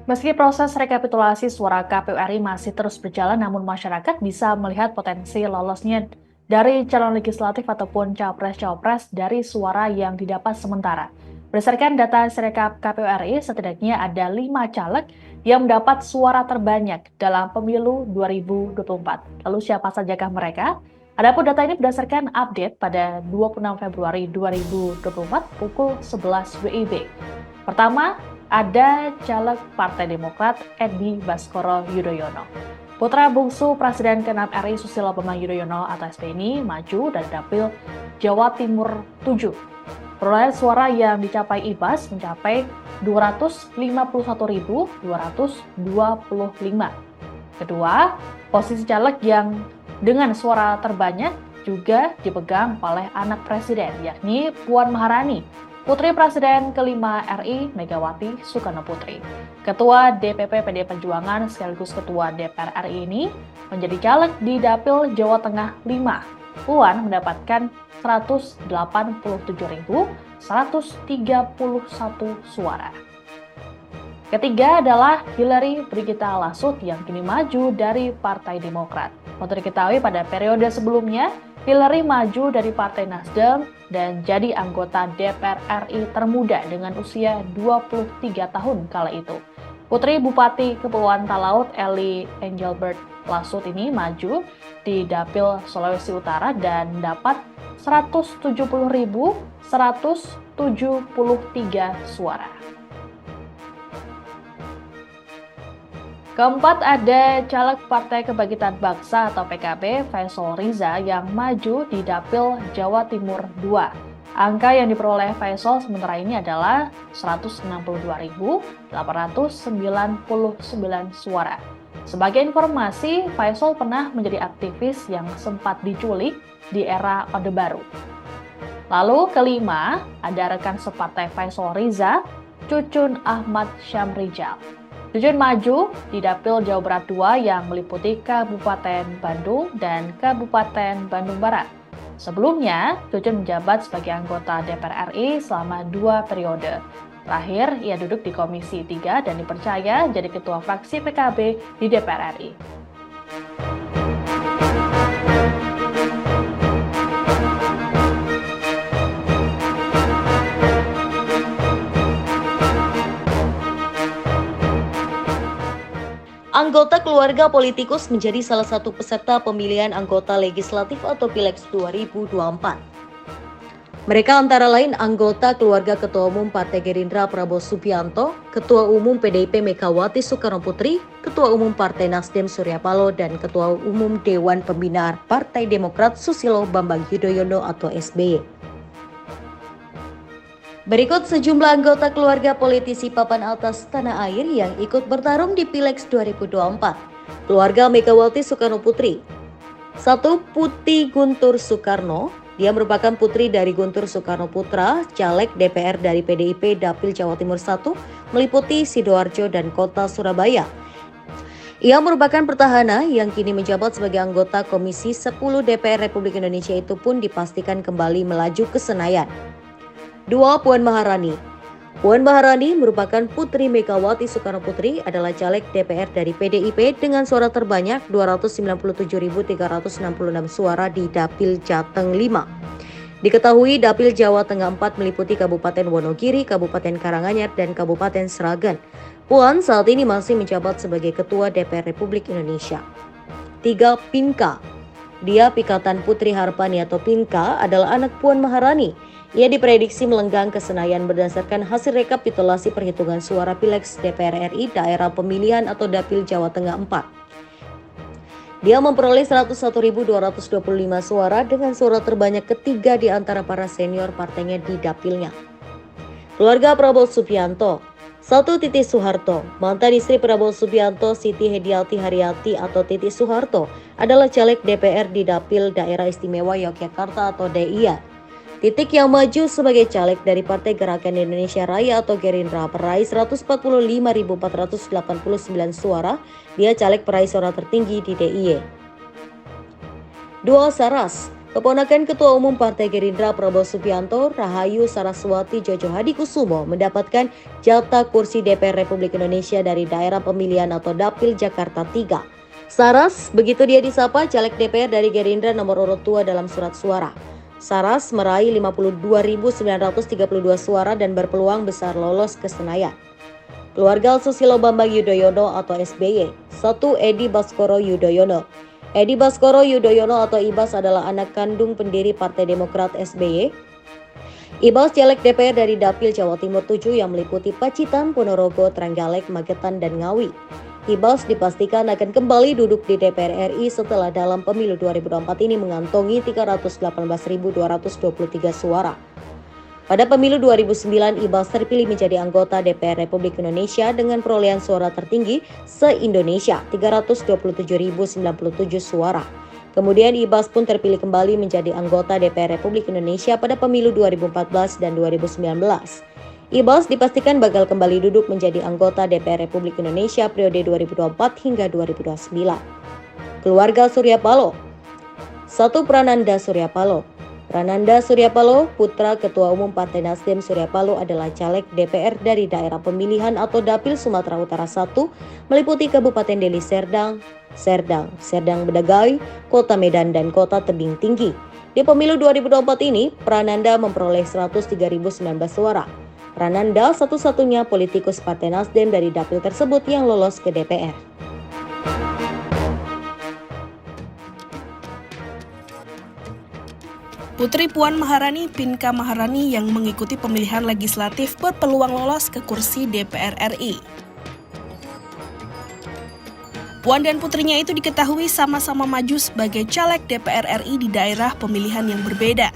Meski proses rekapitulasi suara KPU RI masih terus berjalan, namun masyarakat bisa melihat potensi lolosnya dari calon legislatif ataupun capres-cawapres dari suara yang didapat sementara. Berdasarkan data Sirekap KPU RI, setidaknya ada 5 caleg yang mendapat suara terbanyak dalam pemilu 2024. Lalu siapa sajakah mereka? Adapun data ini berdasarkan update pada 26 Februari 2024 pukul 11 WIB. Pertama, ada caleg Partai Demokrat Edi Baskoro Yudhoyono. Putra bungsu Presiden ke-6 RI Susilo Bambang Yudhoyono atau SBY ini maju dari dapil Jawa Timur 7. Perolehan suara yang dicapai Ibas mencapai 251.225. Kedua, posisi caleg yang dengan suara terbanyak juga dipegang oleh anak presiden, yakni Puan Maharani, Putri Presiden kelima RI Megawati Soekarno Putri. Ketua DPP PD Perjuangan sekaligus Ketua DPR RI ini menjadi caleg di Dapil Jawa Tengah 5. Puan mendapatkan 187.131 suara. Ketiga adalah Hillary Brigita Lasut yang kini maju dari Partai Demokrat. Untuk diketahui pada periode sebelumnya, Hillary maju dari Partai Nasdem dan jadi anggota DPR RI termuda dengan usia 23 tahun kala itu. Putri Bupati Kepulauan Talaut Eli Engelbert Lasut ini maju di Dapil Sulawesi Utara dan dapat 170.173 suara. Keempat, ada caleg Partai Kebangkitan Bangsa atau PKB Faisal Riza yang maju di Dapil Jawa Timur 2. Angka yang diperoleh Faisal sementara ini adalah 162.899 suara. Sebagai informasi, Faisal pernah menjadi aktivis yang sempat diculik di era Orde Baru. Lalu kelima, ada rekan separtai Faisal Riza, Cucun Ahmad Syamrijal. Cucun maju di Dapil Jawa Barat 2 yang meliputi Kabupaten Bandung dan Kabupaten Bandung Barat. Sebelumnya, Cucun menjabat sebagai anggota DPR RI selama 2 periode. Terakhir, ia duduk di Komisi 3 dan dipercaya jadi ketua fraksi PKB di DPR RI. Anggota keluarga politikus menjadi salah satu peserta pemilihan anggota legislatif atau Pilegs 2024. Mereka antara lain anggota keluarga Ketua Umum Partai Gerindra Prabowo Subianto, Ketua Umum PDIP Megawati Soekarno Putri, Ketua Umum Partai Nasdem Surya Paloh, dan Ketua Umum Dewan Pembina Partai Demokrat Susilo Bambang Yudhoyono atau SBY. Berikut sejumlah anggota keluarga politisi papan atas tanah air yang ikut bertarung di Pilegs 2024. Keluarga Megawati Soekarno Putri. 1. Putih Guntur Soekarno. Dia merupakan putri dari Guntur Soekarno Putra, caleg DPR dari PDIP Dapil Jawa Timur 1, meliputi Sidoarjo dan Kota Surabaya. Ia merupakan petahana yang kini menjabat sebagai anggota Komisi 10 DPR Republik Indonesia itu pun dipastikan kembali melaju ke Senayan. 2. Puan Maharani. Puan Maharani merupakan putri Megawati Soekarno Putri, adalah caleg DPR dari PDIP dengan suara terbanyak 297.366 suara di Dapil Jateng 5. Diketahui Dapil Jawa Tengah 4 meliputi Kabupaten Wonogiri, Kabupaten Karanganyar, dan Kabupaten Sragen. Puan saat ini masih menjabat sebagai Ketua DPR Republik Indonesia. 3. Pinka. Dia Pikatan Putri Harpani atau Pinka adalah anak Puan Maharani. Ia diprediksi melenggang ke Senayan berdasarkan hasil rekapitulasi perhitungan suara Pilegs DPR RI daerah pemilihan atau Dapil Jawa Tengah 4. Dia memperoleh 101.225 suara dengan suara terbanyak ketiga di antara para senior partainya di dapilnya. Keluarga Prabowo Subianto. 1. Titi Soeharto. Mantan istri Prabowo Subianto, Siti Hediati Haryati atau Titi Soeharto, adalah caleg DPR di Dapil Daerah Istimewa Yogyakarta atau DIY. Titik yang maju sebagai caleg dari Partai Gerakan Indonesia Raya atau Gerindra peraih 145.489 suara. Dia caleg peraih suara tertinggi di DIY. 2. Saras. Keponakan Ketua Umum Partai Gerindra Prabowo Subianto, Rahayu Saraswati Jojo Hadikusumo mendapatkan jatah kursi DPR Republik Indonesia dari daerah pemilihan atau Dapil Jakarta 3. Saras, begitu dia disapa, caleg DPR dari Gerindra nomor urut 2 dalam surat suara. Saras meraih 52.932 suara dan berpeluang besar lolos ke Senayan. Keluarga Susilo Bambang Yudhoyono atau SBY. 1. Edi Baskoro Yudhoyono. Edi Baskoro Yudhoyono atau Ibas adalah anak kandung pendiri Partai Demokrat SBY. Ibas caleg DPR dari Dapil Jawa Timur 7 yang meliputi Pacitan, Ponorogo, Trenggalek, Magetan, dan Ngawi. Ibas dipastikan akan kembali duduk di DPR RI setelah dalam pemilu 2024 ini mengantongi 318.223 suara. Pada pemilu 2009, Ibas terpilih menjadi anggota DPR Republik Indonesia dengan perolehan suara tertinggi se-Indonesia, 327.097 suara. Kemudian Ibas pun terpilih kembali menjadi anggota DPR Republik Indonesia pada pemilu 2014 dan 2019. Ibas dipastikan bakal kembali duduk menjadi anggota DPR Republik Indonesia periode 2024 hingga 2029. Keluarga Surya Paloh. 1. Prananda Surya Paloh. Prananda Surya Paloh, putra Ketua Umum Partai Nasdem Surya Paloh adalah caleg DPR dari daerah pemilihan atau Dapil Sumatera Utara 1, meliputi Kabupaten Deli Serdang, Serdang Bedagai, Kota Medan, dan Kota Tebing Tinggi. Di pemilu 2024 ini, Prananda memperoleh 103.019 suara. Prananda satu-satunya politikus Partai Nasdem dari Dapil tersebut yang lolos ke DPR. Putri Puan Maharani, Pinka Maharani yang mengikuti pemilihan legislatif berpeluang lolos ke kursi DPR RI. Puan dan putrinya itu diketahui sama-sama maju sebagai caleg DPR RI di daerah pemilihan yang berbeda.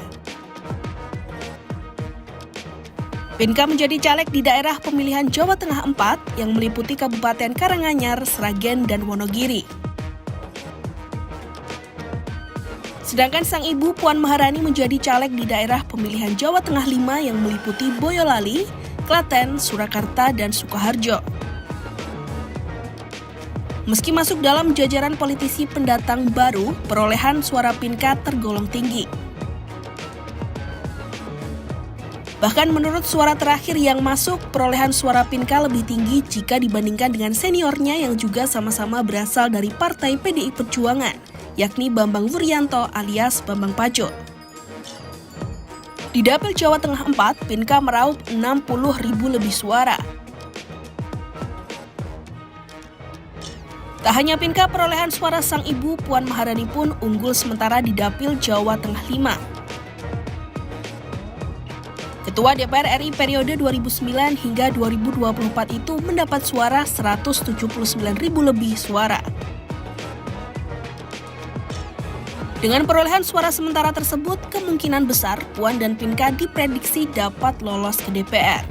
Pinka menjadi caleg di daerah pemilihan Jawa Tengah 4 yang meliputi Kabupaten Karanganyar, Sragen, dan Wonogiri. Sedangkan sang ibu Puan Maharani menjadi caleg di daerah pemilihan Jawa Tengah 5 yang meliputi Boyolali, Klaten, Surakarta, dan Sukoharjo. Meski masuk dalam jajaran politisi pendatang baru, perolehan suara Pinka tergolong tinggi. Bahkan menurut suara terakhir yang masuk, perolehan suara Pinka lebih tinggi jika dibandingkan dengan seniornya yang juga sama-sama berasal dari Partai PDI Perjuangan, yakni Bambang Wuryanto alias Bambang Pacul. Di Dapil Jawa Tengah 4, Pinka meraup 60.000 lebih suara. Tak hanya Pinka, perolehan suara sang ibu Puan Maharani pun unggul sementara di Dapil Jawa Tengah 5. Ketua DPR RI periode 2009 hingga 2024 itu mendapat suara 179.000 lebih suara. Dengan perolehan suara sementara tersebut, kemungkinan besar Puan dan Pinka diprediksi dapat lolos ke DPR.